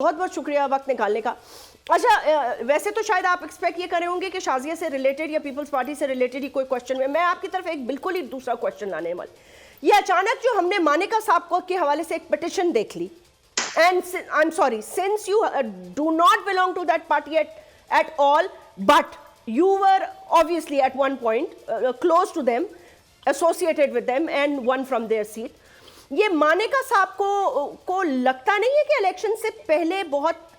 بہت بہت شکریہ وقت نکالنے کا. اچھا ویسے تو شاید آپ ایکسپیکٹ یہ کر رہے ہوں گے کہ شازیہ سے ریلیٹڈ یا پیپلز پارٹی سے ریلیٹڈ ہی کوئی کوشچن ہے. میں آپ کی طرف ایک بالکل ہی دوسرا کوشچن لانے والی. یہ اچانک جو ہم نے مانیکا صاحب کو کے حوالے سے ایک پٹیشن دیکھ لی, and I am sorry since you do not belong to that party at all, but you were obviously at one point close to them, associated with them and won from their seat. یہ مانیکا صاحب کو لگتا نہیں ہے کہ election سے پہلے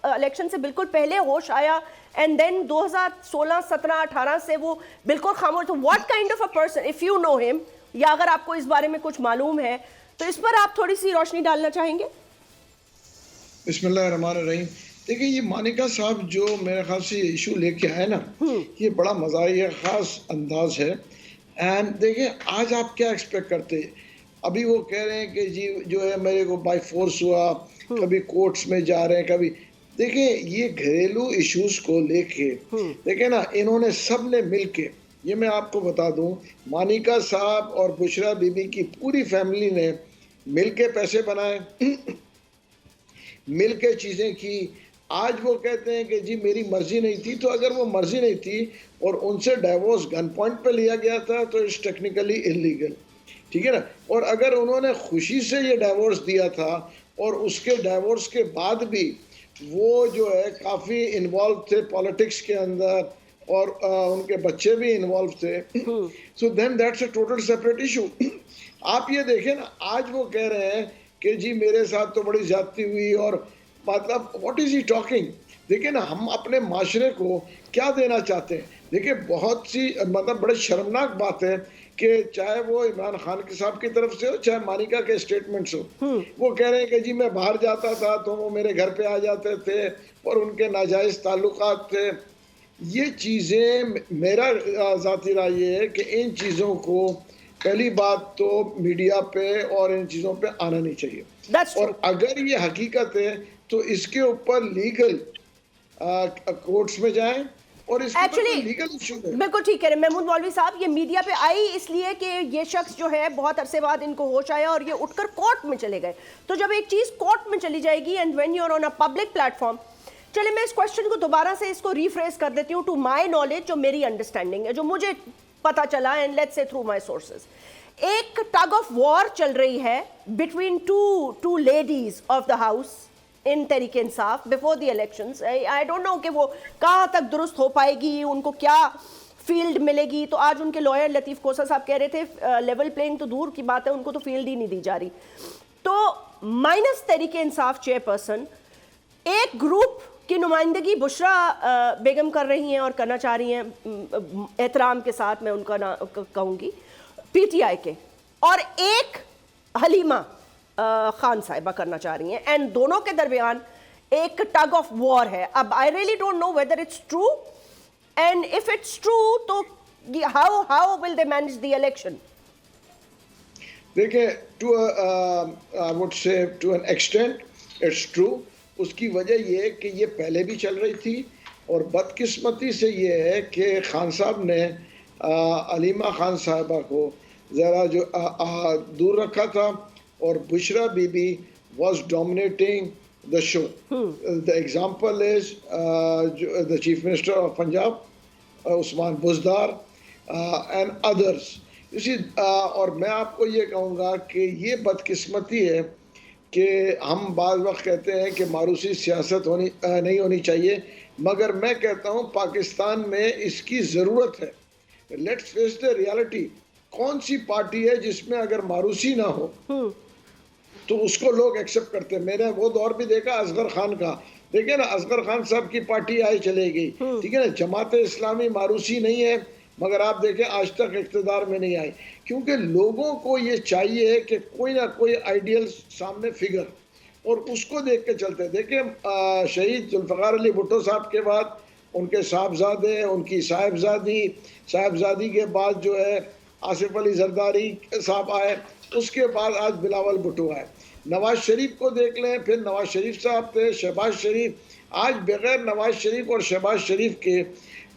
election سے بالکل پہلے ہوش آیا اینڈ دین 2016 17 18 سے وہ بالکل خاموش تھا. What kind of a person, if you know hmm, یا اگر آپ کو اس بارے میں کچھ معلوم ہے تو اس پر آپ تھوڑی سی روشنی ڈالنا چاہیں گے؟ بسم اللہ الرحمن الرحیم. دیکھیں یہ مانیکا صاحب جو میرے خیال سے یہ ایشو لے کے آئے نا, یہ بڑا مزاحیہ خاص انداز ہے. اینڈ دیکھیں آج آپ کیا ایکسپیکٹ کرتے ہیں. ابھی وہ کہہ رہے ہیں کہ جی جو ہے میرے کو بائی فورس ہوا, کبھی کورٹس میں جا رہے ہیں, کبھی دیکھیں یہ گھریلو ایشوز کو لے کے دیکھیں نا, انہوں نے سب نے مل کے, یہ میں آپ کو بتا دوں, مانیکا صاحب اور بشرا بی بی کی پوری فیملی نے مل کے پیسے بنائے, مل کے چیزیں کی. آج وہ کہتے ہیں کہ جی میری مرضی نہیں تھی, تو اگر وہ مرضی نہیں تھی اور ان سے ڈائیورس گن پوائنٹ پہ لیا گیا تھا تو اٹس ٹیکنیکلی انلیگل, ٹھیک ہے نا. اور اگر انہوں نے خوشی سے یہ ڈائیورس دیا تھا اور اس کے ڈائیورس کے بعد بھی وہ جو ہے کافی انوالو تھے پالیٹکس کے اندر اور ان کے بچے بھی انوالو تھے, so then that's a total separate issue. آپ یہ دیکھیں نا, آج وہ کہہ رہے ہیں کہ جی میرے ساتھ تو بڑی زیادتی ہوئی, اور مطلب واٹ از ہی ٹاکنگ. دیکھیں نا ہم اپنے معاشرے کو کیا دینا چاہتے ہیں. دیکھیں بہت سی مطلب بڑے شرمناک بات ہے کہ چاہے وہ عمران خان کے صاحب کی طرف سے ہو, چاہے مانیکا کے اسٹیٹمنٹس ہو, وہ کہہ رہے ہیں کہ جی میں باہر جاتا تھا تو وہ میرے گھر پہ آ جاتے تھے اور ان کے ناجائز تعلقات تھے. یہ چیزیں میرا ذاتی رائے یہ ہے کہ ان چیزوں کو پہلی بات تو میڈیا پہ اور ان چیزوں پہ آنا نہیں چاہیے. اور اگر یہ حقیقت ہے تو اس کے اوپر لیگل کورٹس میں جائیں, اور اس کے لیگل ایشو ہے. بالکل ٹھیک ہے محمود مولوی صاحب, یہ میڈیا پہ آئی اس لیے کہ یہ شخص جو ہے بہت عرصے بعد ان کو ہوش آیا اور یہ اٹھ کر کورٹ میں چلے گئے. تو جب ایک چیز کورٹ میں چلی جائے گی and when you are on a public platform, چلے میں اس کوشچن کو دوبارہ سے اس کو ریفریز کر دیتی ہوں ٹو مائی نالج, جو میری انڈرسٹینڈنگ ہے, جو مجھے پتا چلا and let's say through my sources. ایک ٹگ آف وار چل رہی ہے between two ladies of the house in Tehreek Insaf before the elections. I don't know کہ وہ کہاں تک درست ہو پائے گی, ان کو کیا فیلڈ ملے گی. تو آج ان کے لائر لطیف کوسا صاحب کہہ رہے تھے لیول پلینگ تو دور کی بات ہے, ان کو تو فیلڈ ہی نہیں دی جا رہی. تو minus Tehreek Insaf chair person ایک گروپ کی نمائندگی بشرا بیگم کر رہی ہیں اور کرنا چاہ رہی ہیں, احترام کے ساتھ میں ان کا کہوں گی, پی ٹی آئی کے, اور ایک حلیمہ خان صاحبہ کرنا چاہ رہی ہیں, اینڈ دونوں کے درمیان ایک ٹگ آف وار ہے. اب I really don't know whether it's true, and if it's true تو how will they manage the election. دیکھیں I would say to an extent it's true. اس کی وجہ یہ ہے کہ یہ پہلے بھی چل رہی تھی, اور بدقسمتی سے یہ ہے کہ خان صاحب نے علیمہ خان صاحبہ کو ذرا جو دور رکھا تھا, اور Bushra Bibi was dominating the show. The example is the chief minister of Punjab Usman Buzdar and others. اور میں آپ کو یہ کہوں گا کہ یہ بدقسمتی ہے کہ ہم بعض وقت کہتے ہیں کہ ماروثی سیاست نہیں ہونی چاہیے, مگر میں کہتا ہوں پاکستان میں اس کی ضرورت ہے. Let's face the reality. کون سی پارٹی ہے جس میں اگر ماروثی نہ ہو تو اس کو لوگ ایکسیپٹ کرتے ہیں. میں نے وہ دور بھی دیکھا اصغر خان کا, دیکھیں نا اصغر خان صاحب کی پارٹی آئی چلے گئی, ٹھیک ہے نا. جماعت اسلامی ماروثی نہیں ہے, مگر آپ دیکھیں آج تک اقتدار میں نہیں آئی, کیونکہ لوگوں کو یہ چاہیے کہ کوئی نہ کوئی آئیڈیل سامنے فگر, اور اس کو دیکھ کے چلتے. دیکھیں شہید ذوالفقار علی بھٹو صاحب کے بعد ان کے صاحبزادے, ان کی صاحبزادی کے بعد جو ہے آصف علی زرداری صاحب آئے, اس کے بعد آج بلاول بھٹو آئے. نواز شریف کو دیکھ لیں, پھر نواز شریف صاحب تھے, شہباز شریف. آج بغیر نواز شریف اور شہباز شریف کے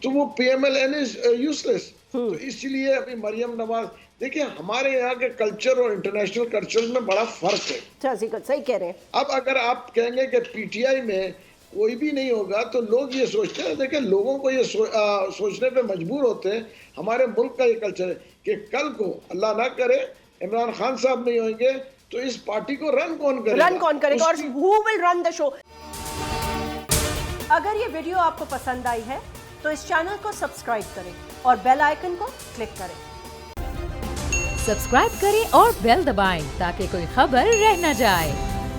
تو وہ پی ایم ایل این از یوز لیس. تو اس لیے ابھی مریم نواز, دیکھیں ہمارے یہاں کے کلچر اور انٹرنیشنل کلچر میں بڑا فرق ہے. صحیح کہہ رہے ہیں. اب اگر آپ کہیں گے کہ پی ٹی آئی میں کوئی بھی نہیں ہوگا تو لوگ یہ سوچتے ہیں, دیکھیں لوگوں کو یہ سوچنے پہ مجبور ہوتے ہیں. ہمارے ملک کا یہ کلچر ہے کہ کل کو اللہ نہ کرے عمران خان صاحب نہیں ہوئیں گے تو اس پارٹی کو رن کون کرے گا, اور who will run the show. اگر یہ ویڈیو آپ کو پسند آئی ہے تو اس چینل کو سبسکرائب کریں اور بیل آئیکن کو کلک کریں. سبسکرائب کریں اور بیل دبائیں تاکہ کوئی خبر رہ نہ جائے.